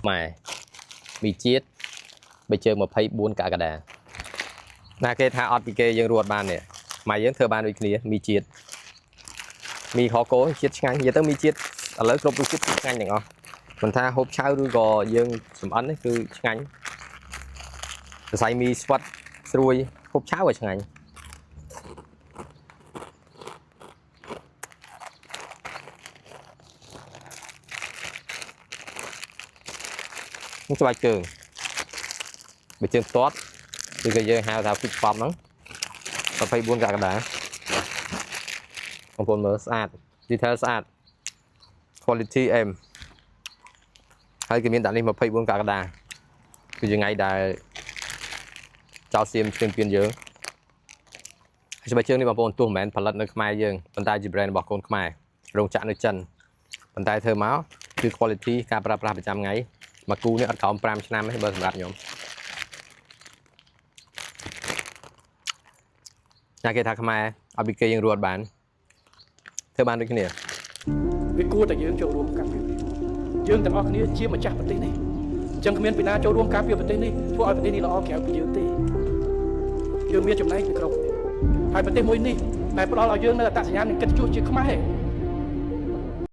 ខ្មែរមីជាតិបីជើង24កក្កដាណាគេថាអត់ពីគេយើងរត់បាននេះម៉ែយើងធ្វើបានដូចគ្នាមីជាតិមីខកោជាតិឆ្ងាញ់និយាយទៅមីជាតិឥឡូវគ្រប់រសជាតិឆ្ងាញ់ទាំងអស់មិនថាហូបឆៅឬក៏យើងសំអិននេះគឺឆ្ងាញ់សរសៃមីស្វិតស្រួយហូបឆៅឲ្យឆ្ងាញ់នេះស្បែកជើងបើជើងផ្ទាត់គឺគេយើងហៅថា fish pop ហ្នឹង24កក្កដាបងប្អូនមើលស្អាត detail ស្អាត quality M ហើយគេមានដាក់នេះ24កក្កដាគឺថ្ងៃដែលចោលសៀមស្ទៀងពៀនយើងហើយស្បែកជើងនេះបងប្អូនទោះមិនមែនផលិតនៅខ្មែរយើងប៉ុន្តែជា brand របស់កូនខ្មែររោងចក្រនៅចិនប៉ុន្តែធ្វើមកគឺ quality ការប្រើប្រាស់ប្រចាំថ្ងៃមកគូនេះអត់ក្រោម5ឆ្នាំទេបើសម្រាប់ខ្ញុំតែគេថាខ្មែរឲ្យពីគេយើងរត់បានធ្វើបានដូចគ្នាវាគួរតែយើងចូលរួមការពារយើងទាំងអស់គ្នាជាម្ចាស់ប្រទេសនេះអញ្ចឹងគ្មានពីណាចូលរួមការពារប្រទេសនេះធ្វើឲ្យប្រទេសនេះល្អក្រៅពីយើងទេយើងមានចំណែកពីគ្រប់ហើយប្រទេសមួយនេះដែលផ្ដល់ឲ្យយើងនៅអត្តសញ្ញាណកិត្តិយសជាខ្មែរ